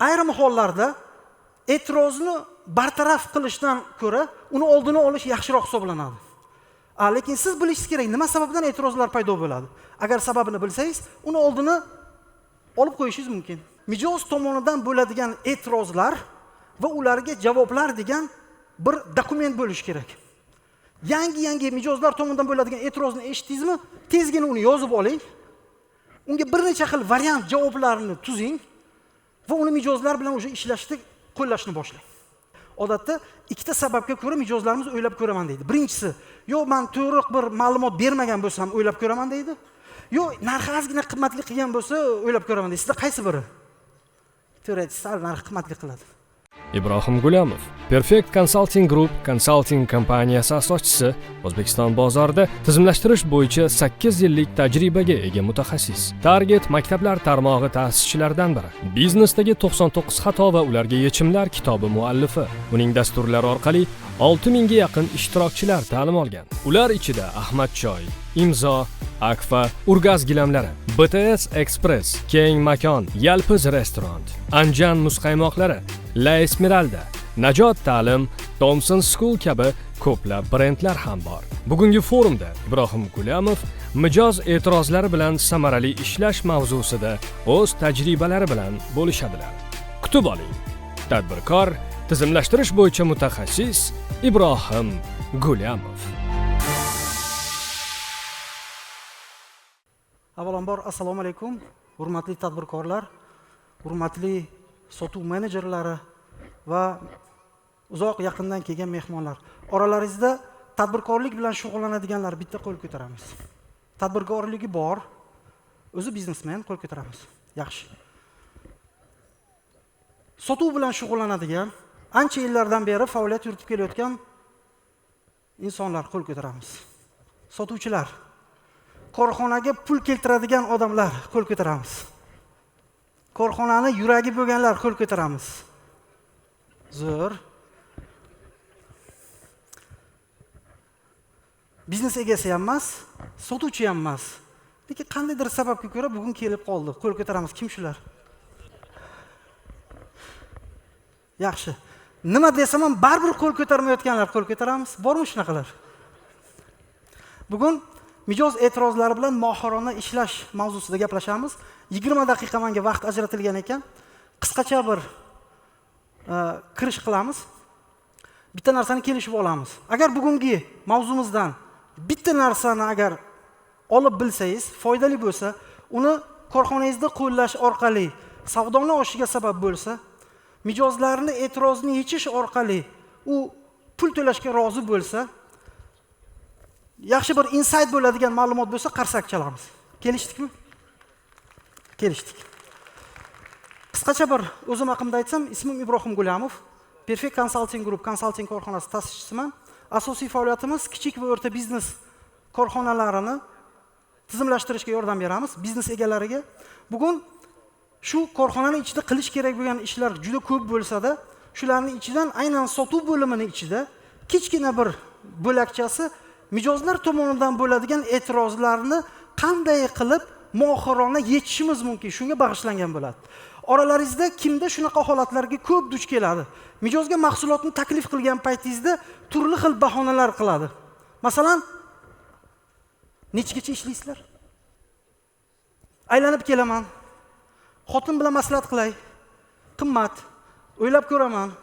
ayrim hollarda e'tirozni bartaraf qilishdan ko'ra uni oldini olish yaxshiroq hisoblanadi. Lekin siz bilishingiz kerak, nima sababdan e'tirozlar paydo bo'ladi. Agar sababini bilsangiz, uni oldini olib qo'yishingiz mumkin. Mijoz tomonidan bo'ladigan e'tirozlar va ularga javoblar degan bir dokument bo'lishi kerak. Yangi mijozlar tomonidan bo'ladigan e'tirozni eshitdingizmi, tezgina uni yozib oling. Unga bir necha xil variant javoblarni tuzing va uni mijozlar bilan o'sha ishlashni qo'llashni boshlang. Odatda ikkita sababga ko'ra mijozlarimiz o'ylab ko'raman deydi. Birinchisi, yo'q men to'g'ri bir ma'lumot bermagan bo'lsam o'ylab ko'raman deydi. Yo'q, narxi ozgina qimmatli qilgan bo'lsa o'ylab ko'raman deydi. Sizda qaysi biri? To'g'ri, sal narxi qimmatli qiladi. Ibrohim Gulamov, Perfect Consulting Group konsalting kompaniyasi asoschisi, O'zbekiston bozorida tizimlashtirish bo'yicha 8 yillik tajribaga ega mutaxassis. Target maktablar tarmog'i ta'sischilaridan biri. Biznesdagi 99 xato va ularga yechimlar kitobi muallifi. Uning dasturlari orqali 6000 ga yaqin ishtirokchilar ta'lim olgan. Ular ichida Ahmadchoy, Imzo, Akfa, Urgaz gilamlari, BTS Express, Keng makon, Yalpiz restoran, Anjan muzqaymoqlari, La Esmeralda, Najot ta'lim, Thomson School kabi ko'plab brendlar ham bor. Bugungi forumda Ibrohim Gulamov mijoz e'tirozlari bilan samarali ishlash mavzusida o'z tajribalari bilan bo'lishadilar. Kutib oling. Tadbirkor, tizimlashtirish bo'yicha mutaxassis Ibrohim Gulamov. Avvalambor assalomu alaykum, hurmatli tadbirkorlar, hurmatli sotuv menejerlari va uzoq yaqindan kelgan mehmonlar. Oralaringizda tadbirkorlik bilan shug'ullanadiganlar bitta qo'l ko'taramiz. Tadbirkorligi bor, o'zi biznesmen qo'l ko'taramiz. Yaxshi. Sotuv bilan shug'ullanadigan, ancha yillardan beri faoliyat yuritib kelayotgan insonlar qo'l ko'taramiz. Sotuvchilar, korxonaga pul keltiradigan odamlar qo'l ko'taramiz. Korxonani yuragi bo'lganlar qo'l ko'taramiz. Zo'r. Biznes egasi ham emas, sotuvchi ham emas. Lekin qandaydir sababga ko'ra bugun kelib qoldi. Qo'l ko'taramiz. Kim shular? Yaxshi. Nima desam ham baribir qo'l ko'tarmayotganlar qo'l ko'taramiz. Bormi shunaqalar? Bugun mijoz e'tirozlari bilan mohirona ishlash mavzusida gaplashamiz. 20 daqiqa menga vaqt ajratilgan ekan. Qisqacha bir kirish qilamiz. Bitta narsani kelishib olamiz. Agar bugungi mavzumizdan bitta narsani agar olib bilsangiz, foydali bo'lsa, uni korxonangizda qo'llash orqali savdoni oshishiga sabab bo'lsa, mijozlarni e'tirozini yechish orqali u pul to'lashga rozi bo'lsa, yaxshi bir insight bo'ladigan ma'lumot bo'lsa, qarsak chalamiz. Kelishdikmi? Kelishdik. Qisqacha bir o'zim haqimda aytsam, ismim Ibrohim Gulamov, Perfect Consulting Group konsalting korxonasi ta'sischisiman. Asosiy faoliyatimiz kichik va o'rta biznes korxonalarini tizimlashtirishga yordam beramiz, biznes egalariga. Bugun shu korxonaning ichida qilish kerak bo'lgan ishlar juda ko'p bo'lsa-da, shularning ichidan aynan sotuv bo'limining ichida kichkina bir bo'lakchasi mijozlar tomonidan bo'ladigan e'tirozlarni qanday qilib mohirona yechishimiz mumkin, shunga bag'ishlangan bo'ladi. Oralaringizda kimda shunaqa holatlarga ko'p duch keladi? Mijozga mahsulotni taklif qilgan paytingizda turli xil bahonalar qiladi. Masalan, nechgacha ishlaysizlar? Aylanib kelaman. Xotin bilan maslahat qilay. Qimmat. O'ylab ko'raman.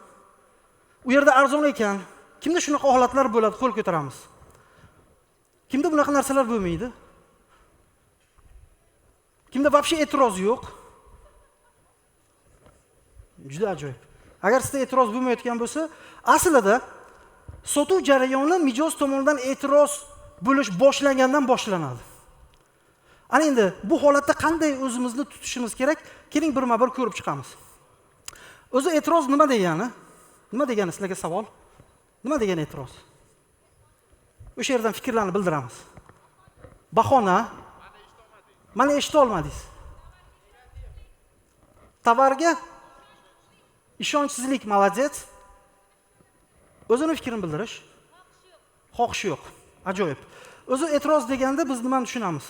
U yerda arzon ekan. Kimda shunaqa holatlar bo'ladi? Qo'l ko'taramiz. Kimda bunaqa narsalar bo'lmaydi? Kimda vobshe e'tiroz yo'q? Juda ajoyib. Agar sizda e'tiroz bo'lmayotgan bo'lsa, aslida sotuv jarayoni mijoz tomonidan e'tiroz bo'lish boshlangandan boshlanadi. Ana endi bu holatda qanday o'zimizni tutishimiz kerak? Keling birma-bir ko'rib chiqamiz. O'zi e'tiroz nima degani? Nima degani sizlarga savol? Nima degani e'tiroz? O'sha yerdan fikrlarni bildiramiz. Bahona. Mana eshita olmadingiz. Tovarga ishonchsizlik, молодец. O'zini fikrini bildirish. Xohish yo'q. Ajoyib. O'zi e'tiroz deganda biz nimani tushunamiz?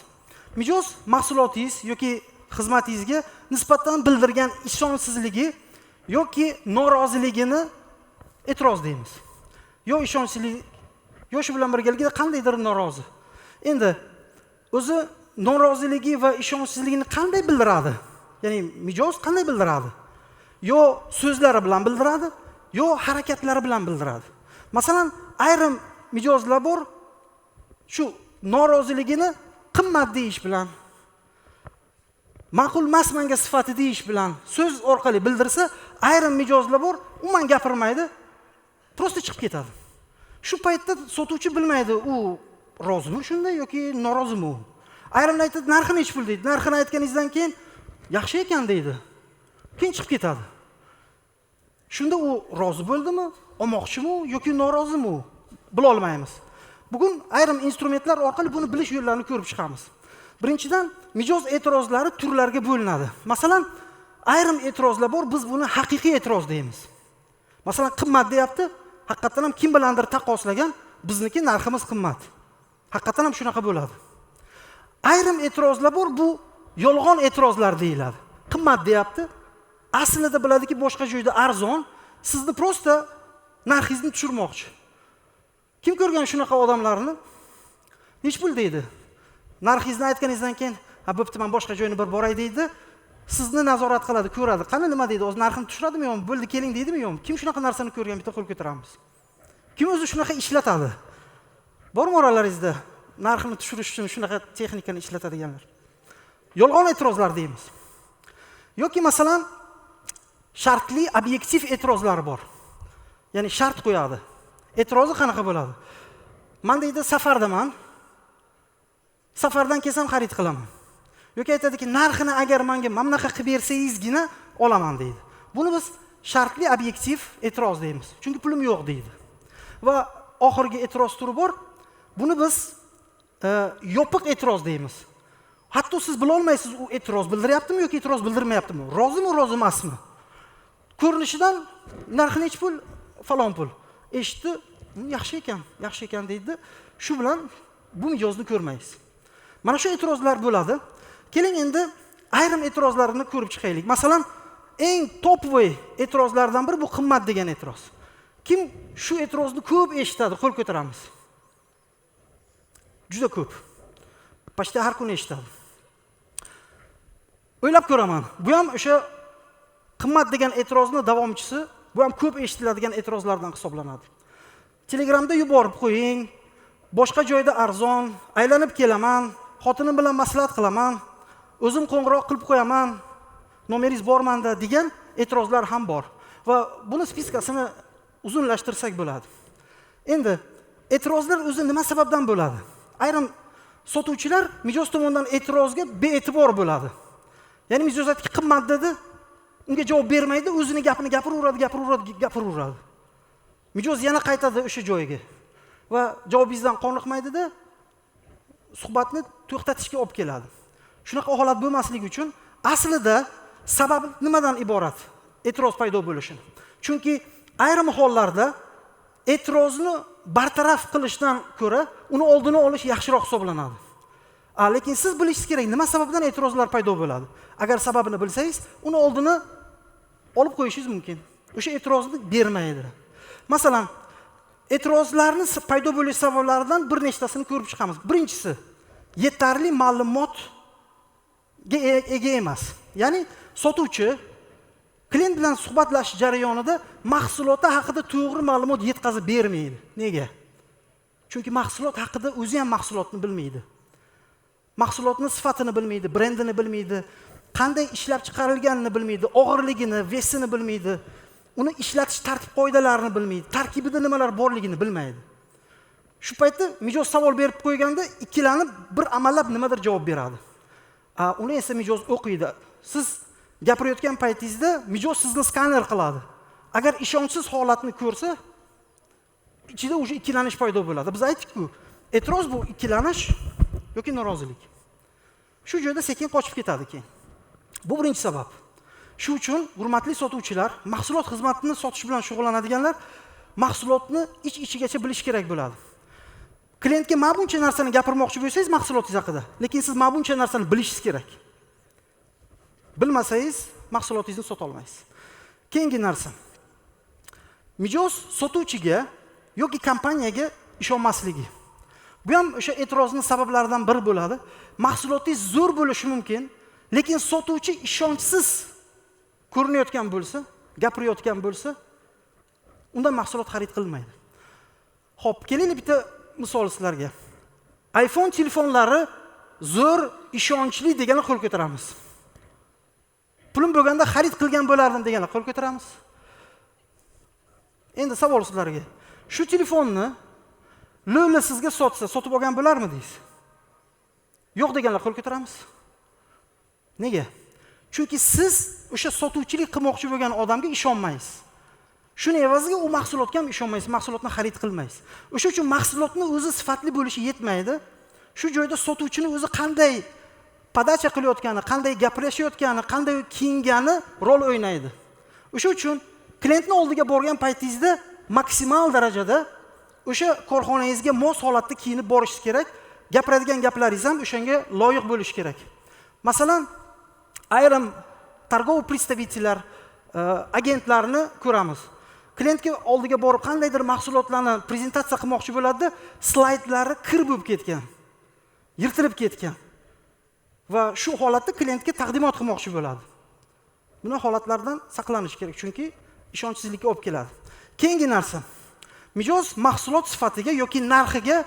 Mijoz mahsulotingiz yoki xizmatingizga nisbatan bildirgan ishonchsizligi yoki noroziligini e'tiroz deymiz. Yo ishonchsizlik, yo shu bilan birgalikda qandaydir norozi. Endi o'zi noroziligi va ishonchsizligini qanday bildiradi? Ya'ni mijoz qanday bildiradi? Yo so'zlari bilan bildiradi, yo harakatlari bilan bildiradi. Masalan, ayrim mijozlar bor, shu noroziligini qimmat deyish bilan, ma'qul emas menga sifati deyish bilan so'z orqali bildirsa, ayrim mijozlar bor, umuman gapirmaydi, prosta chiqib ketadi. Shu paytda sotuvchi bilmaydi, u rozimi shunday yoki norozimi u. Ayrimlar aytadi, narxini nech pul deydi. Narxini aytganingizdan keyin yaxshi ekan deydi. Keyin chiqib ketadi. Shunda u rozi bo'ldimi, olmoqchimi yoki norozimi u? Bila olmaymiz. Bugun ayrim instrumentlar orqali buni bilish yo'llarini ko'rib chiqamiz. Birinchidan, mijoz e'tirozlari turlarga bo'linadi. Masalan, ayrim e'tirozlar bor, biz buni haqiqiy e'tiroz deymiz. Masalan, qimmat deyapti, haqiqatan ham kim bilandir taqqoslagan, bizniki narximiz qimmat. Haqiqatan ham shunaqa bo'ladi. Ayrim e'tirozlar bor, bu yolg'on e'tirozlar deyiladi. Qimmat deyapti, aslida biladiki boshqa joyda arzon, sizni prosta narxingizni tushirmoqchi. Kim ko'rgan shunaqa odamlarni? Nech pul deydi. Narxingizni aytganingizdan keyin, "Ha, bo'pti, men boshqa joyni bir boray" deydi. Sizni nazorat qiladi, ko'radi. Qani nima deydi? O'z narxini tushiradimi yo'qmi? Bo'ldi, keling deydimi yo'qmi? Kim shunaqa narsani ko'rgan, bitta qo'l ko'taramiz. Kim o'zi shunaqa ishlatadi? Bormi oralaringizda narxini tushirish uchun shunaqa texnikani ishlatadiganlar? Yolg'on e'tirozlar deymiz. Yoki masalan, shartli obyektiv e'tirozlar bor. Ya'ni shart qo'yadi. E'tirozi qanaqa bo'ladi? Men deydi, safardaman. Safardan kelsam xarid qilaman. Yoki aytadiki, narxini agar menga mamnaqa qilib bersangizgina olaman deydi. Buni biz shartli obyektiv e'tiroz deymiz. Chunki pulim yo'q deydi. Va oxirgi e'tiroz turi bor. Buni biz yopiq e'tiroz deymiz. Hatto siz bila olmaysiz, u e'tiroz bildiryaptimi yoki e'tiroz bildirmayaptimi? Rozimi, rozi emasmi? Ko'rinishidan narxi nech pul? Falon pul. Eshitdi, yaxshi ekan deydi. Shu bilan bu mijozni ko'rmaysiz. Mana shu e'tirozlar bo'ladi. Keling endi ayrim e'tirozlarni ko'rib chiqaylik. Masalan, eng topovoy e'tirozlardan biri bu qimmat degan e'tiroz. Kim shu e'tirozni ko'p eshitadi? Qo'l ko'taramiz. Juda ko'p. Почти har kuni eshitadi. O'ylab ko'raman. Bu ham o'sha qimmat degan e'tirozni davomchisi, bu ham ko'p eshitiladigan e'tirozlardan hisoblanadi. Telegramda yuborib qo'ying, boshqa joyda arzon, aylanib kelaman, xotinim bilan maslahat qilaman, o'zim qo'ng'iroq qilib qo'yaman, nomeringiz bormanda degan e'tirozlar ham bor. Va buni spiskasini uzunlashtirsak bo'ladi. Endi e'tirozlar o'zi nima sababdan bo'ladi? Ayrim sotuvchilar mijoz tomonidan e'tirozga bee'tibor bo'ladi. Ya'ni mijoz aytki qimmat dedi, unga javob bermaydi, o'zini gapini gapiraveradi. Mijoz yana qaytadi o'sha joyga va javobingizdan qoniqmaydi-da, suhbatni to'xtatishga olib keladi. Shunaqa holat bo'lmasligi uchun aslida sabab nimadan iborat? E'tiroz paydo bo'lishi. Chunki ayrim hollarda e'tirozni bartaraf qilishdan ko'ra uni oldini olish yaxshiroq hisoblanadi. Lekin siz bilishingiz kerak, nima sababdan e'tirozlar paydo bo'ladi. Agar sababini bilsangiz, uni oldini olib qo'yishingiz mumkin. O'sha e'tirozni bermaydi. Masalan, e'tirozlarning paydo bo'lish sabablaridan bir nechtasini ko'rib chiqamiz. Birinchisi, yetarli ma'lumotga ega emas. Ya'ni sotuvchi klient bilan suhbatlashish jarayonida mahsuloti haqida to'g'ri ma'lumot yetkazib bermaydi. Nega? Chunki mahsulot haqida o'zi ham mahsulotni bilmaydi. Mahsulotning sifatini bilmaydi, brendini bilmaydi, qanday ishlab chiqarilganini bilmaydi, og'irligini, vesini bilmaydi, uni ishlatish tartib-qoidalarini bilmaydi, tarkibida nimalar borligini bilmaydi. Shu paytda mijoz savol berib qo'yganda ikkilanib bir amallab nimadir javob beradi. Uni esa mijoz o'qiydi. Siz gapirayotgan paytingizda mijoz sizni skaner qiladi. Agar ishonchsiz holatni ko'rsa, ichida o'sha ikkilanish paydo bo'ladi. Biz aytdik-ku, e'tiroz bu ikkilanish yoki norozilik. Shu joyda sekin qochib ketadi keyin. Bu birinchi sabab. Shu uchun hurmatli sotuvchilar, mahsulot xizmatini sotish bilan shug'ullanadiganlar mahsulotni ich-ichigacha bilish kerak bo'ladi. Klientga ma'lumcha narsani gapirmoqchi bo'lsangiz mahsulotingiz haqida, lekin siz ma'lumcha narsani bilishingiz kerak. Bilmasangiz mahsulotingizni sota olmaysiz. Keyingi narsa. Mijoz sotuvchiga yoki kompaniyaga ishonmasligi. Bu ham o'sha e'tirozning sabablaridan biri bo'ladi. Mahsulotingiz zo'r bo'lishi mumkin, lekin sotuvchi ishonchsiz ko'rinayotgan bo'lsa, gapirayotgan bo'lsa, undan mahsulot xarid qilmaydi. Xo'p, keling bitta misol sizlarga. iPhone telefonlari zo'r, ishonchli deganlar qo'l ko'taramiz. Pulim bo'lganda xarid qilgan bo'lardim deganlar qo'l ko'taramiz. Endi savol sizlarga. Shu telefonni Lo'li sizga sotsa, sotib olgan bo'larmidingiz? Yo'q deganlar qo'l ko'taramiz. Nega? Chunki siz o'sha sotuvchilik qilmoqchi bo'lgan odamga ishonmaysiz. Shuni evaziga u mahsulotga ham ishonmaysiz, mahsulotni xarid qilmaysiz. O'sha uchun mahsulotning o'zi sifatli bo'lishi yetmaydi. Shu joyda sotuvchini o'zi qanday podacha qilayotgani, qanday gapirishayotgani, qanday kiyingani rol o'ynaydi. O'sha uchun klientning oldiga borgan paytingizda maksimal darajada o'sha korxonangizga mos holatda kiyinib borishingiz kerak. Gapiradigan gaplaringiz ham o'shanga loyiq bo'lishi kerak. Masalan, ayrim targ'ov представителlar, agentlarni ko'ramiz. Klientga oldiga borib qandaydir mahsulotlarni prezentatsiya qilmoqchi bo'ladi, slaydlari kir bo'lib ketgan, yirtilib ketgan. Va shu holatda klientga taqdimot qilmoqchi bo'ladi. Buni holatlardan saqlanish kerak, chunki ishonchsizlikka olib keladi. Keyingi narsa. Mijoz mahsulot sifatiga yoki narxiga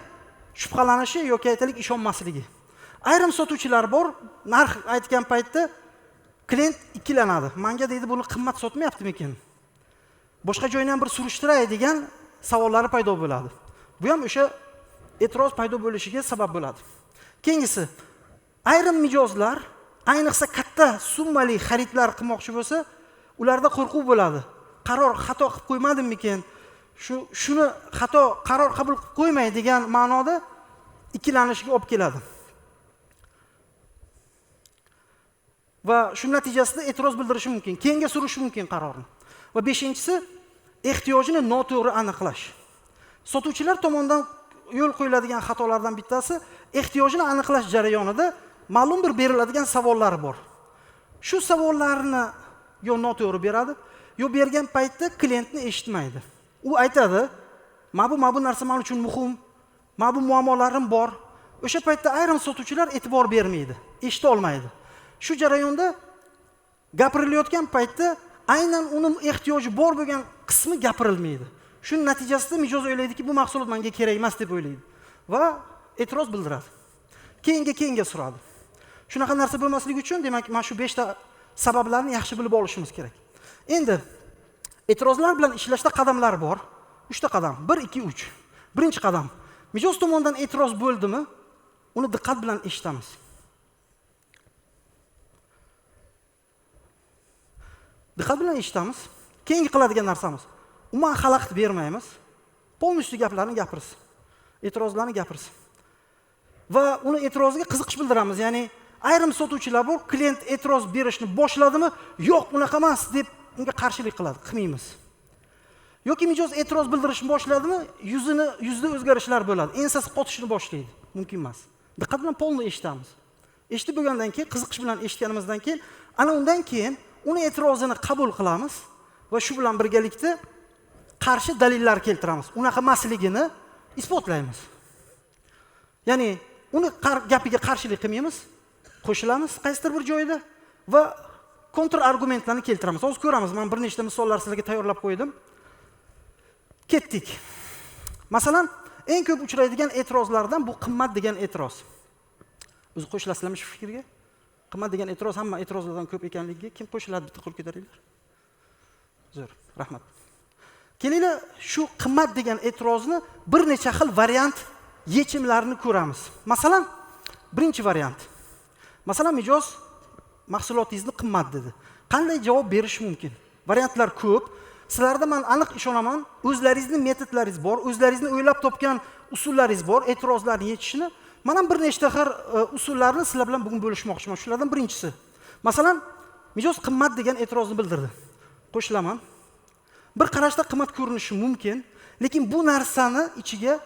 shubhalanishi yoki aytaylik ishonmasligi. Ayrim sotuvchilar bor, narx aytgan paytda klient ikkilanadi. Menga deydi, buni qimmat sotmayaptimikin? Boshqa joydan ham bir surishtiray degan savollari paydo bo'ladi. Bu ham o'sha e'tiroz paydo bo'lishiga sabab bo'ladi. Keyingisi, ayrim mijozlar ayniqsa katta summali xaridlar qilmoqchi bo'lsa, ularda qo'rquv bo'ladi. Qaror xato qilib qo'ymadimmikin? Shuni xato qaror qabul qilib qo'ymay degan ma'noda ikkilanishga olib keladi. Va shu natijasida e'tiroz bildirishi mumkin, keyinga surishi mumkin qarorni. Va 5-inchisi, ehtiyojini noto'g'ri aniqlash. Sotuvchilar tomonidan yo'l qo'yiladigan xatolardan bittasi ehtiyojini aniqlash jarayonida ma'lum bir beriladigan savollar bor. Shu savollarni yo noto'g'ri beradi, yo bergan paytda klientni eshitmaydi. U aytadi, "Men bu narsa men uchun muhim, men bu muammolarim bor." O'sha paytda ayrim sotuvchilar e'tibor bermaydi, eshita olmaydi. Shu jarayonda gapirilayotgan paytda aynan uning ehtiyoji bor bo'lgan qismi gapirilmaydi. Shuning natijasida mijoz o'ylaydiki, bu mahsulot menga kerak emas deb o'ylaydi va e'tiroz bildiradi. Keyinga suradi. Shunaqa narsa bo'lmasligi uchun, demak, mana shu 5 ta sabablarni yaxshi bilib olishimiz kerak. Endi e'tirozlar bilan ishlashda qadamlar bor. 3 ta qadam. 1, 2, 3. Birinchi qadam. Mijoz tomonidan e'tiroz bo'ldimi, uni diqqat bilan eshitamiz. Diqqat bilan eshitamiz. Keyingi qiladigan narsamiz, umuman xalaqit bermaymiz. Polniy gaplarni gapirsin. E'tirozlarni gapirsin. Va uni e'tiroziga qiziqish bildiramiz. Ya'ni ayrim sotuvchilar bor, klient e'tiroz berishni boshladimi, "Yo'q, unaqa emas" deb unga qarshilik qiladi, qilmaymiz. Yoki mijoz e'tiroz bildirishni boshladimi, yuzda o'zgarishlar bo'ladi, ensasi qotishni boshlaydi. Mumkin emas. Diqqat bilan polni eshitamiz. Eshitib bo'lgandan keyin, qiziqish bilan eshitganimizdan keyin, ana undan keyin uni e'tirozini qabul qilamiz va shu bilan birgalikda qarshi dalillar keltiramiz. Unaqa emasligini isbotlaymiz. Ya'ni uni gapiga qarshilik qilmaymiz, qo'shilamiz qaysidir bir joyda va kontr argumentlarni keltiramiz. Hozir ko'ramiz, men bir nechta misollar sizlarga tayyorlab qo'ydim. Ketdik. Masalan, eng ko'p uchraydigan e'tirozlardan bu qimmat degan e'tiroz. O'zi qo'shilasizlarmi shu fikrga? Qimmat degan e'tiroz hamma e'tirozlardan ko'p ekanligiga kim qo'shiladi? Bitta qo'l ko'taringlar. Zo'r, rahmat. Kelinglar, shu qimmat degan e'tirozni bir necha xil variant yechimlarini ko'ramiz. Masalan, birinchi variant. Masalan, mijoz mahsulotingizni qimmat dedi. Qanday javob berish mumkin? Variantlar ko'p. Sizlarda men aniq ishonaman, o'zlaringizning metodlaringiz bor, o'zlaringizning o'ylab topgan usullaringiz bor, e'tirozlarni yechishni. Men ham bir nechta xil usullarni sizlar bilan bugun bo'lishmoqchiman. Shulardan birinchisi. Masalan, mijoz qimmat degan e'tirozni bildirdi. Qo'shilaman. Bir qarashda qimmat ko'rinishi mumkin, lekin bu narsani ichiga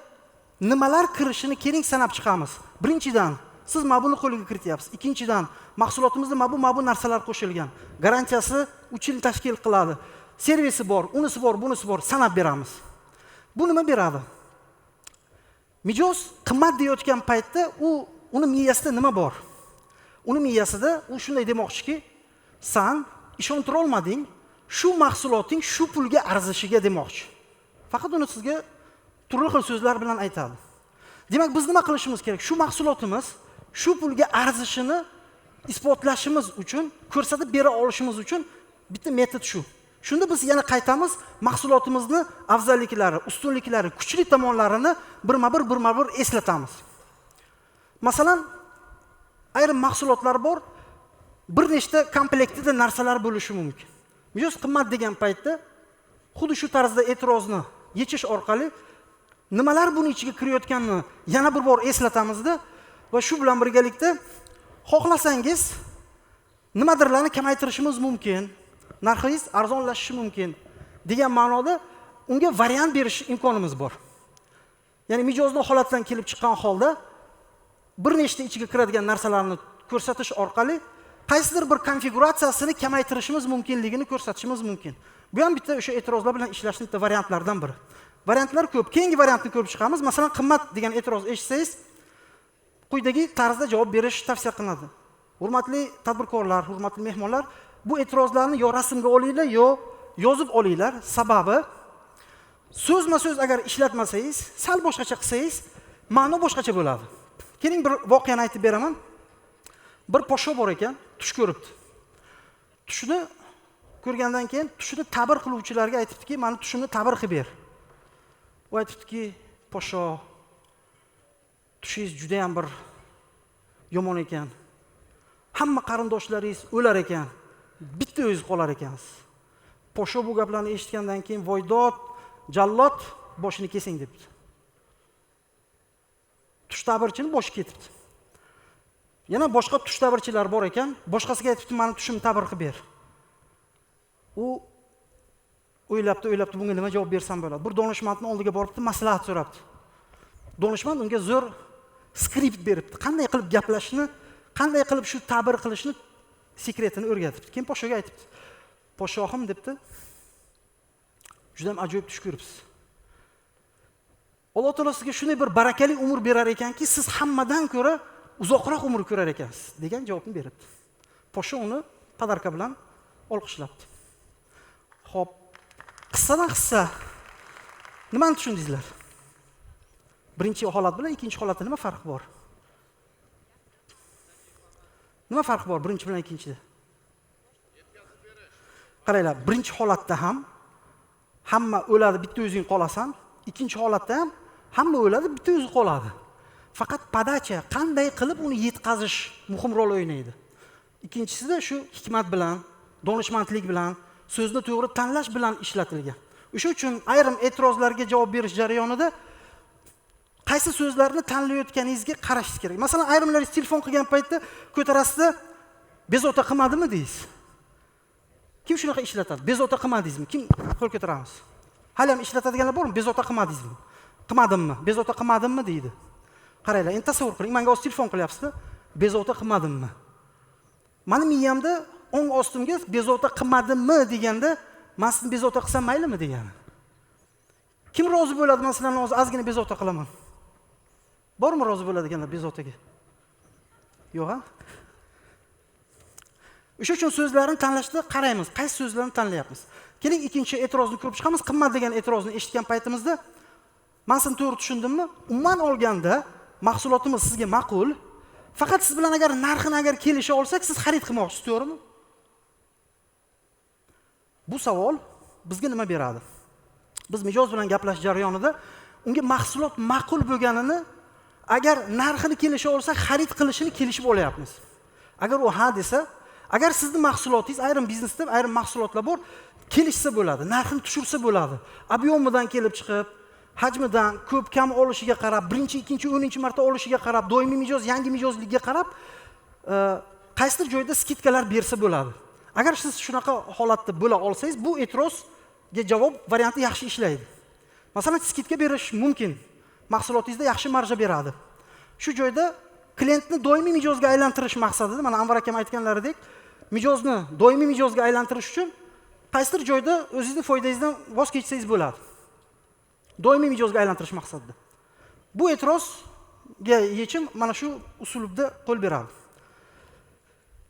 nimalar kirishini keling sanab chiqamiz. Birinchidan, siz mabuni qo'liga kirityapsiz. Ikkinchidan, mahsulotimizda mabu narsalar qo'shilgan. Garantiyasi 3 yil tashkil qiladi. servisi bor, unisi bor, bunisi bor, sanab beramiz. Bu nima beradi? Mijoz qimmat deyotgan paytda uni miyasida nima bor? Uni miyasida u shunday demoqchiki, san ishontira olmading, shu mahsuloting shu pulga arzishiga demoqchi. Faqat uni sizga turli xil so'zlar bilan aytadi. Demak, biz nima qilishimiz kerak? Shu mahsulotimiz shu pulga arzishini isbotlashimiz uchun, ko'rsatib bera olishimiz uchun bitta metod shu. Shunda biz yana qaytamiz, mahsulotimizni afzalliklari, ustunliklari, kuchli tomonlarini birma-bir eslatamiz. Masalan, ayrim mahsulotlar bor, bir nechta komplektida narsalar bo'lishi mumkin. Mijoz qimmat degan paytda xuddi shu tarzda e'tirozni yechish orqali nimalar buni ichiga kirayotganini yana bir bor eslatamizda va shu bilan birgalikda xohlasangiz nimadirlarni kamaytirishimiz mumkin, narxingiz arzonlashishi mumkin degan ma'noda unga variant berish imkonimiz bor. Ya'ni mijozning holatidan kelib chiqqan holda bir nechta ichiga kiradigan narsalarni ko'rsatish orqali qaysidir bir konfiguratsiyasini kamaytirishimiz mumkinligini ko'rsatishimiz mumkin. Bu ham bitta o'sha e'tirozlar bilan ishlashning bitta variantlardan biri. Variantlar ko'p. Keyingi variantni ko'rib chiqamiz. Masalan, qimmat degan e'tiroz eshitsangiz, quyidagi tarzda javob berish tavsiya qilinadi. Hurmatli tadbirkorlar, hurmatli mehmonlar, bu e'tirozlarni yo rasmga olinglar, yo yozib olinglar. Sababi so'zma-so'z agar ishlatmasangiz, sal boshqacha qilsangiz, ma'no boshqacha bo'ladi. Keling bir voqeani aytib beraman. Bir podsho bor ekan, tush ko'ribdi. Tushni ko'rgandan keyin tushni ta'bir qiluvchilarga aytibdiki, "Meni tushimni ta'bir qilib ber." U aytibdiki, "Podsho, tushingiz juda ham bir yomon ekan. Hamma qarindoshlaringiz o'lar ekan, bitta o'zingiz qolar ekansiz." Podsho bu gaplarni eshitgandan keyin, "Voydod, jallod, boshini kesing" debdi. Tush ta'birchini boshi ketibdi. Yana boshqa tush ta'birchilar bor ekan, boshqasiga aytibdi, "Meni tushimni ta'bir qilib ber." U o'ylabdi, bunga nima javob bersam bo'ladi? Bir donishmandning oldiga boribdi, maslahat so'rabdi. Donishmand unga zo'r skript beribdi. Qanday qilib gaplashishni, qanday qilib shu ta'bir qilishni sekretini o'rgatibdi. Keyin podshoga aytibdi. "Podshohim" debdi, "juda ham ajoyib tush ko'ribsiz. Alloh taolo sizga shunday bir barakali umr berar ekanki, siz hammadan ko'ra uzoqroq umr ko'rar ekansiz" degan javobni beribdi. Podsho uni padarka bilan olqishlabdi. Xo'p, qissadan qissa nimani tushundingizlar? Birinchi holat bilan ikkinchi holatda nima farq bor? Nima farq bor birinchi bilan ikkinchida? Qaranglar, birinchi holatda ham hamma o'ladi, bitta o'zing qolasan. Ikkinchi holatda ham hamma o'ladi, bitta o'zi qoladi. Faqat podacha, qanday qilib uni yetkazish muhim rol o'ynaydi. Ikkinchisida shu hikmat bilan, donishmandlik bilan, so'zni to'g'ri tanlash bilan ishlatilgan. O'sha uchun ayrim e'tirozlarga javob berish jarayonida qaysi so'zlarni tanlayotganingizga qarashingiz kerak. Masalan, ayrimlaringiz telefon qilgan paytda ko'tarasizda, "Bezovta qilmadimi" deysiz. Kim shunaqa ishlatadi? "Bezovta qilmadingizmi?" Kim qo'l ko'taramiz? Hali ham ishlatadiganlar bormi? "Bezovta qilmadingizmi?" "Qilmadimmi?" "Bezovta qilmadimmi" deydi. Qaranglar, endi tasavvur qiling, menga hozir telefon qilyapsiz-da, "Bezovta qilmadimmi?" Meni miyamda o'ng ostimga "Bezovta qilmadimmi" deganda, "Men sizni bezovta qilsam maylimi" degani. Kim rozi bo'ladi? Men sizlarni hozir ozgina bezovta qilaman. Bormi rozi bo'ladiganlar bezovtaga? Yo'q, ha? O'sha uchun so'zlarni tanlashda qaraymiz, qaysi so'zlarni tanlayapmiz. Keling, ikkinchi e'tirozni ko'rib chiqamiz. Qimmat degan e'tirozni eshitgan paytimizda, men sizni to'g'ri tushundimmi? Umuman olganda, mahsulotimiz sizga ma'qul. Faqat siz bilan agar narxini kelisha olsak, siz xarid qilmoqchisiz, to'g'rimi? Bu savol bizga nima beradi? Biz mijoz bilan gaplash jarayonida unga mahsulot ma'qul bo'lganini, agar narxini kelisha olsak, xarid qilishini kelishib olyapmiz. Agar u ha desa, agar sizning mahsulotingiz, ayrim biznesda ayrim mahsulotlar bor, kelishsa bo'ladi, narxini tushirsa bo'ladi. Obyomidan kelib chiqib, hajmidan ko'p kam olishiga qarab, birinchi, ikkinchi, 10-chi marta olishiga qarab, doimiy mijoz, yangi mijozlikka qarab, qaysidir joyda skidkalar bersa bo'ladi. Agar siz shunaqa holatda bo'la olsangiz, bu e'tirozga javob varianti yaxshi ishlaydi. Masalan, skidka berish mumkin. Mahsulotingizda yaxshi marja beradi. Shu joyda klientni doimiy mijozga aylantirish maqsadida, mana Anvar akam aytganlaridek, mijozni doimiy mijozga aylantirish uchun qaysidir joyda o'zingizning foydangizdan voz kechsangiz bo'ladi. Doimiy mijozga aylantirish maqsadida. Bu e'tirozga yechim mana shu usulda qo'l beradi.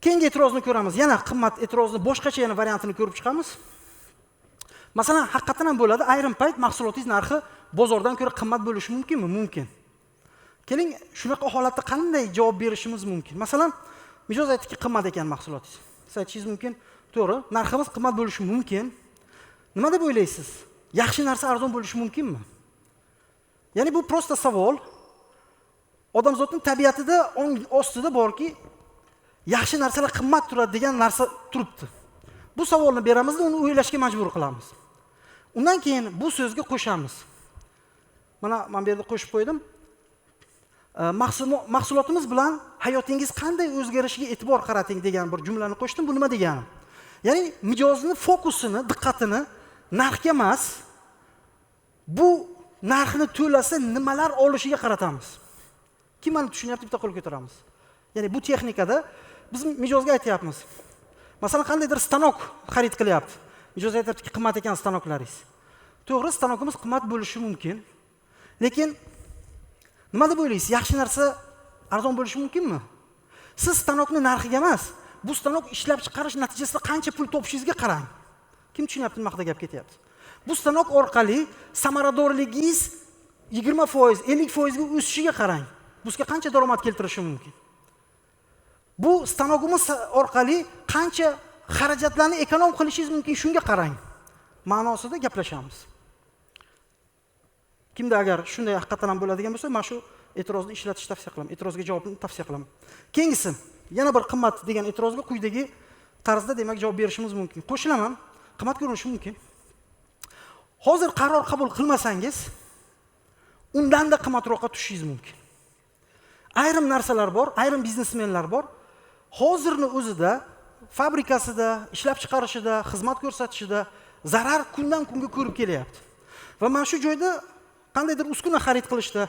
Keyingi e'tirozni ko'ramiz. Yana qimmat e'tirozni boshqacha yana variantini ko'rib chiqamiz. Masalan, haqiqatan ham bo'ladi, ayrim payt mahsulotingiz narxi bozordan ko'ra qimmat bo'lishi mumkinmi? Mumkin. Keling, shunaqa holatda qanday javob berishimiz mumkin? Masalan, mijoz aytdiki, qimmat ekan mahsulotingiz. Siz aytishingiz mumkin, to'g'ri, narximiz qimmat bo'lishi mumkin. Nima deb o'ylaysiz? Yaxshi narsa arzon bo'lishi mumkinmi? Ya'ni bu prosta savol. Odamzodning tabiatida ostida borki, yaxshi narsalar qimmat turadi degan narsa turibdi. Bu savolni beramizda uni o'ylashga majbur qilamiz. Undan keyin bu so'zga qo'shamiz. Mana men bu yerda qo'shib qo'ydim. Mahsulotimiz bilan hayotingiz qanday o'zgarishiga e'tibor qarating degan bir jumlani qo'shdim. Bu nima degani? Ya'ni mijozni fokusini, diqqatini narxga emas, bu narxni to'lasa nimalar olishiga qaratamiz. Kim meni tushunyapti, bitta qo'l ko'taramiz. Ya'ni bu texnikada biz mijozga aytyapmiz. Masalan, qandaydir stanok xarid qilyapti. Mijoz aytayaptiki, qimmat ekan stanoklaringiz. To'g'ri, stanokimiz qimmat bo'lishi mumkin. Lekin nima deb o'ylaysiz? Yaxshi narsa arzon bo'lishi mumkinmi? Siz stanokni narxiga emas, bu stanok ishlab chiqarish natijasida qancha pul topishingizga qarang. Kim tushunyapti nima haqida gap ketyapti? Bu stanok orqali samaradorligingiz 20%, 50% ga o'sishiga qarang. Bizga qancha daromad keltirishi mumkin? Bu stanogimiz orqali qancha xarajatlarni ekonom qilishingiz mumkin, shunga qarang. Ma'nosida gaplashamiz. Kimda agar shunday haqiqatan ham bo'ladigan bo'lsa, men shu e'tirozni ishlatishni tavsiya qilaman. E'tirozga javobni tavsiya qilaman. Keyingisi, yana bir qimmat degan e'tirozga quyidagi tarzda demak javob berishimiz mumkin. Qo'shilaman, qimmat ko'rinishi mumkin. Hozir qaror qabul qilmasangiz, undan-da qimmatroqqa tushishingiz mumkin. Ayrim narsalar bor, ayrim biznesmenlar bor. Hozirni o'zida fabrikasida, ishlab chiqarishida, xizmat ko'rsatishida zarar kundan kunga ko'rib kelyapti. Va mana shu joyda qandaydir uskuna xarid qilishda,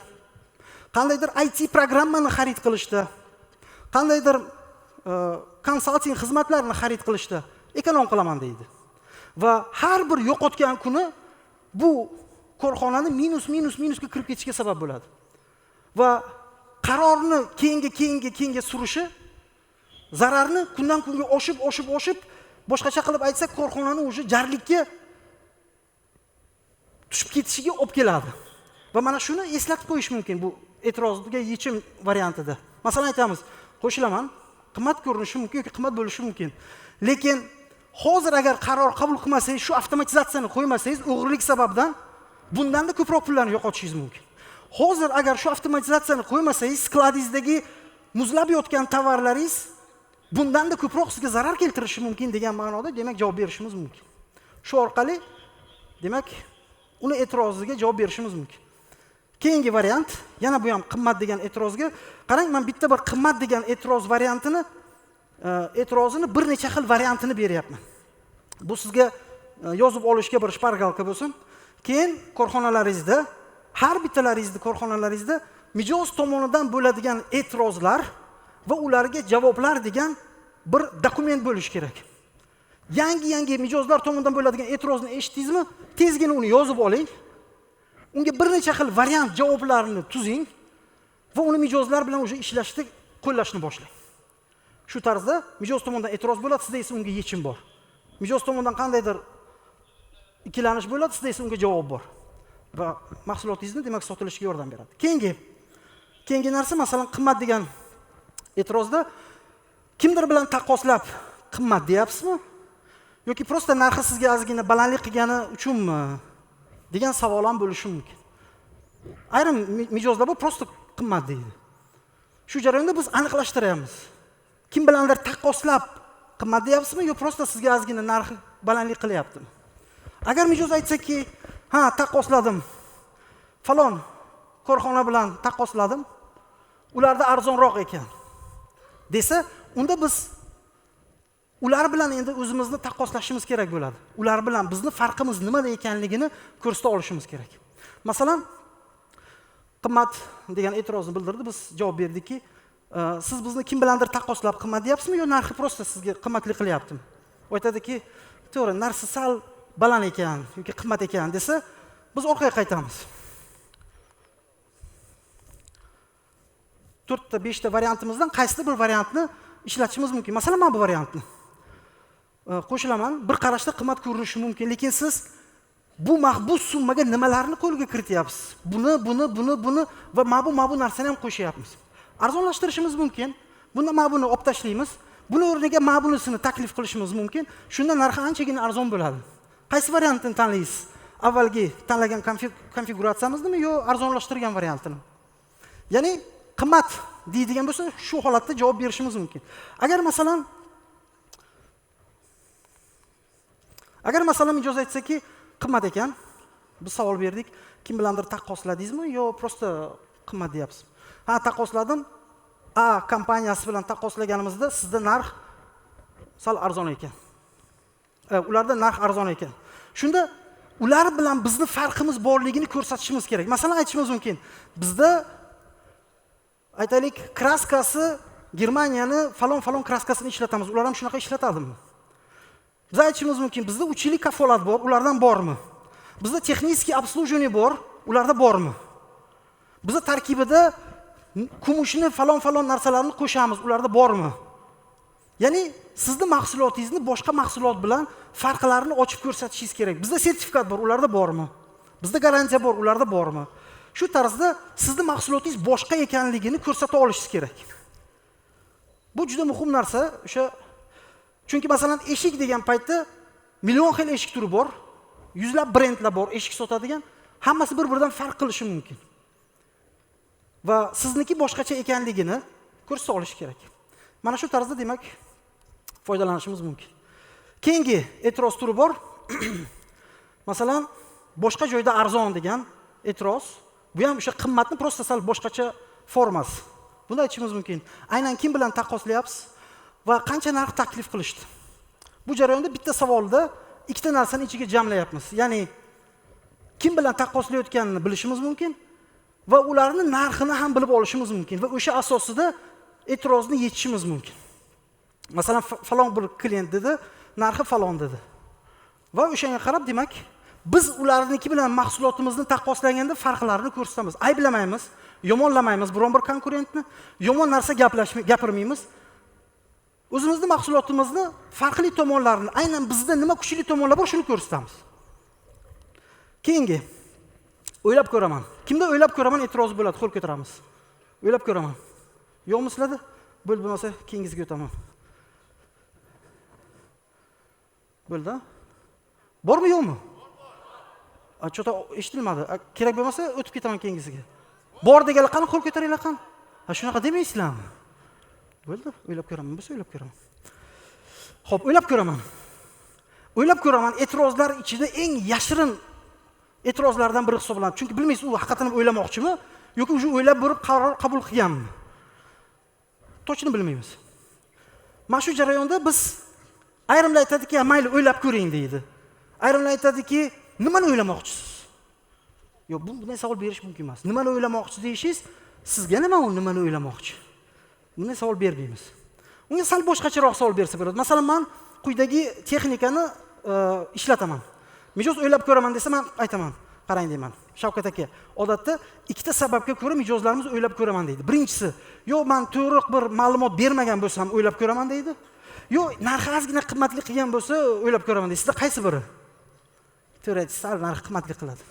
qandaydir IT programmani xarid qilishda, qandaydir konsalting xizmatlarini xarid qilishda ekonom qilaman deydi. Va har bir yo'qotgan kuni bu korxonani minusga kirib ketishiga sabab bo'ladi. Va qarorni keyinga surishi zararni kundan kunga oshib, boshqacha qilib aytsak, korxonani o'sha jarlikka tushib ketishiga olib keladi. Va mana shuni eslatib qo'yish mumkin bu e'tirozga yechim variantida. Masalan aytamiz, qo'shilaman, qimmat ko'rinishi mumkin yoki qimmat bo'lishi mumkin. Lekin hozir agar qaror qabul qilmasangiz, shu avtomatizatsiyani qo'ymasangiz, o'g'rilik sababdan bundan-da ko'proq pullarni yo'qotishingiz mumkin. Hozir agar shu avtomatizatsiyani qo'ymasangiz, skladingizdagi muzlab yotgan tovarlaringiz bundan-da ko'proq sizga zarar keltirishi mumkin degan ma'noda demak javob berishimiz mumkin. Shu orqali demak uni e'tiroziga javob berishimiz mumkin. Keyingi variant, yana bu ham qimmat degan e'tirozga qarang, men bitta bir qimmat degan e'tiroz variantini e'tirozini bir necha xil variantini beryapman. Bu sizga yozib olishga bir shpargalka bo'lsin. Keyin korxonalaringizda, har bittalaringizning korxonalaringizda mijoz tomonidan bo'ladigan e'tirozlar va ularga javoblar degan bir dokument bo'lishi kerak. Yangi mijozlar tomonidan bo'ladigan e'tirozni eshitdingizmi? Tezgina uni yozib oling. Unga bir necha xil variant javoblarini tuzing va uni mijozlar bilan o'sha ishlashni qo'llashni boshlang. Shu tarzda mijoz tomonidan e'tiroz bo'ladi, sizda esa unga yechim bor. Mijoz tomonidan qandaydir ikkilanish bo'ladi, sizda esa unga javob bor. Va mahsulotingizni demak sotilishiga yordam beradi. Keyingi narsa, masalan, qimmat degan e'tirozda kimdir bilan taqqoslab qimmat deyapsizmi? Yoki prosta narxi sizga ozgina balandlik qilgani uchunmi degan savol ham bo'lishi mumkin. Ayrim mijozlar bu prosta qimmat deydi. Shu jarayonda biz aniqlashtiramiz. Kim bilandir taqqoslab qimmat deyapsizmi yo prosta sizga ozgina narxi balandlik qilyaptimi? Agar mijoz aytsaki, ha, taqqosladim. Falon korxona bilan taqqosladim. Ularda arzonroq ekan desa, unda biz ular bilan endi o'zimizni taqqoslashimiz kerak bo'ladi. Ular bilan bizni farqimiz nimada ekanligini ko'rsata olishimiz kerak. Masalan, qimmat degan e'tirozni bildirdi, biz javob berdikki, siz bizni kim bilandir taqqoslab qimmat deyapsizmi yo narxi prosta sizga qimmatli qilyaptimi? U aytadiki, to'g'ri, narsa sal baland ekan yoki qimmat ekan desa, biz orqaga qaytamiz. 4 ta 5 ta variantimizdan qaysi bir variantni ishlatishimiz mumkin. Masalan, men bu variantni qo'shilaman. Bir qarashda qimmat ko'rinishi mumkin, lekin siz bu mahbus summaga nimalarni qo'lga kirityapsiz? Buni va mana bu narsani ham qo'shyapmiz. Arzonlashtirishimiz mumkin. Bunda mana buni olib tashlaymiz. Buni o'rniga mana bunisini taklif qilishimiz mumkin. Shunda narxi anchagina arzon bo'ladi. Qaysi variantni tanlaysiz? Avvalgi tanlagan konfiguratsiyamiznimi yo arzonlashtirgan variantini? Ya'ni qimmat deydigan bo'lsa, shu holatda javob berishimiz mumkin. Agar masalan mijoz aytsaki, qimmat ekan, biz savol berdik, kim bilandir taqqosladingizmi yo prosta qimmat deyapsiz? Ha, taqqosladim. A kompaniyasi bilan taqqoslaganimizda sizda narx sal arzon ekan. Ularda narx arzon ekan. Shunda ular bilan bizni farqimiz borligini ko'rsatishimiz kerak. Masalan, aytishimiz mumkin. Bizda aytaylik, kraskasi Germaniyani falon kraskasini ishlatamiz. Ular ham shunaqa ishlatadimi? Biz aytishimiz mumkin. Bizda 3 yillik kafolat bor, ulardan bormi? Bizda texnik obslujeniya bor, ularda bormi? Bizda tarkibida kumushni falon narsalarni qo'shamiz, ularda bormi? Ya'ni sizni mahsulotingizni boshqa mahsulot bilan farqlarini ochib ko'rsatishingiz kerak. Bizda sertifikat bor, ularda bormi? Bizda garantiya bor, ularda bormi? Shu tarzda sizni mahsulotingiz boshqa ekanligini ko'rsata olishingiz kerak. Bu juda muhim narsa. Chunki masalan eshik degan paytda million xil eshik turi bor, yuzlab brendlar bor eshik sotadigan, hammasi bir-biridan farq qilishi mumkin. Va sizniki boshqacha ekanligini ko'rsata olish kerak. Mana shu tarzda demak foydalanishimiz mumkin. Keyingi e'tiroz turi bor. Masalan, boshqa joyda arzon degan e'tiroz. Bu ham o'sha qimmatni prosta sal boshqacha formasi. Buni aytishimiz mumkin. Aynan kim bilan taqqoslayapsiz va qancha narx taklif qilishdi. Bu jarayonda bitta savolda ikkita narsani ichiga jamlayapmiz. Ya'ni kim bilan taqqoslayotganini bilishimiz mumkin va ularni narxini ham bilib olishimiz mumkin va o'sha asosida e'tirozni yechishimiz mumkin. Masalan, falon bir klient dedi, narxi falon dedi. Va o'shanga qarab, demak, biz ularniki bilan mahsulotimizni taqqoslaganda farqlarni ko'rsatamiz. Ayblamaymiz, yomonlamaymiz biron bir konkurentni, yomon narsa gapirmaymiz. O'zimizning mahsulotimizni farqli tomonlarini, aynan bizda nima kuchli tomonlar bor, shuni ko'rsatamiz. Keyingi o'ylab ko'raman. Kimda o'ylab ko'raman e'tiroz bo'ladi, qo'l ko'taramiz. O'ylab ko'raman. Yo'qmi sizlarda? Bo'lmasa keyingisiga o'taman. Bo'ldi? Bormi, yo'qmi? Chota eshitilmadi. Kerak bo'lmasa o'tib ketaman keyingisiga. Bor deganlar qani, qo'l ko'taringlar qani? Shunaqa demaysizlarmi? Bo'ldi, o'ylab ko'raman, bo'lsa o'ylab ko'raman. Xo'p, o'ylab ko'raman. O'ylab ko'raman e'tirozlar ichida eng yashirin e'tirozlardan biri hisoblanadi. Chunki bilmaysiz, u haqiqatan o'ylamoqchimi yoki o'sha o'ylab bo'lib qaror qabul qilganmi? To'g'ri bilmaymiz. Mana shu jarayonda biz ayrimlar aytadiki, mayli o'ylab ko'ring deydi. Ayrimlar aytadiki, nimani o'ylamoqchisiz? Yo'q, bunday savol berish mumkin emas. Nimani o'ylamoqchi deyishingiz, sizga nima u nimani o'ylamoqchi? Bunday savol bermaymiz. Unga sal boshqacharoq savol bersa bo'ladi. Masalan, men quyidagi texnikani ishlataman. Mijoz o'ylab ko'raman desa, men aytaman. Qarang deyman. Shavkat aka, odatda ikkita sababga ko'ra mijozlarimiz o'ylab ko'raman deydi. Birinchisi, yo'q, men to'g'ri bir ma'lumot bermagan bo'lsam o'ylab ko'raman deydi. Yo'q, narxi ozgina qimmatli qilgan bo'lsa o'ylab ko'raman deydi. Sizda qaysi biri? To'g'ri aytasiz, narxi qimmatli qiladi.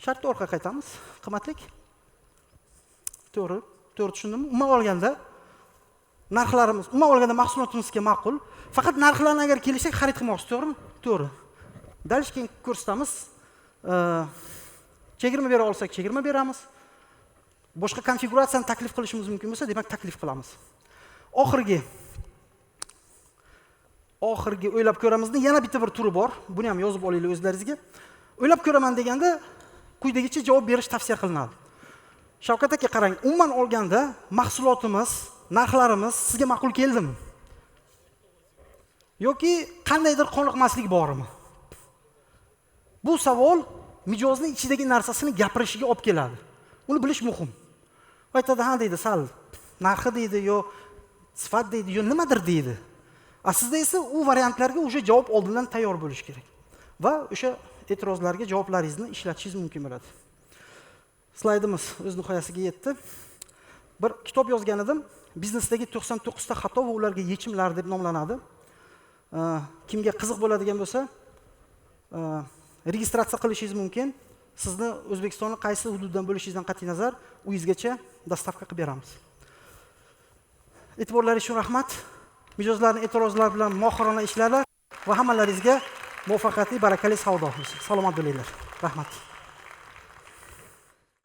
Shartga orqaga qaytamiz. Qimmatlik. To'g'ri tushundimmi? Umuman olganda narxlarimiz, umuman olganda mahsulotimizga ma'qul. Faqat narxlarni agar kelishsak xarid qilmoqchimiz, to'g'rimi? To'g'ri. Dalish keyin ko'rsatamiz. Chegirma bera olsak, chegirma beramiz. Boshqa konfiguratsiyani taklif qilishimiz mumkin bo'lsa, demak taklif qilamiz. Oxirgi o'ylab ko'ramizning yana bitta bir turi bor. Buni ham yozib olinglar o'zlaringizga. O'ylab ko'raman deganda quyidagicha javob berish tavsiya qilinadi. Shavkat aka, qarang, umuman olganda mahsulotimiz, narxlarimiz sizga ma'qul keldimi? Yoki qandaydir qoniqmaslik bormi? Bu savol mijozning ichidagi narsasini gapirishiga olib keladi. Uni bilish muhim. Aytadi, ha deydi, sal narxi deydi, yo sifat deydi, yo nimadir deydi. Sizda esa u variantlarga o'sha javob oldindan tayyor bo'lish kerak. Va o'sha e'tirozlarga javoblaringizni ishlatishingiz mumkin bo'ladi. Slaydimiz o'z nihoyasiga yetdi. Bir kitob yozgan edim. Biznesdagi 99 ta xato va ularga yechimlar deb nomlanadi. Kimga qiziq bo'ladigan bo'lsa, registratsiya qilishingiz mumkin. Sizni O'zbekistonning qaysi hududidan bo'lishingizdan qat'iy nazar, uyingizgacha dostavka qilib beramiz. E'tiborlaringiz uchun rahmat. Mijozlarning e'tirozlari bilan mohirona ishlarlar va hammalaringizga muvaffaqiyatli, barakali savdo. Salomat bo'linglar. Rahmat.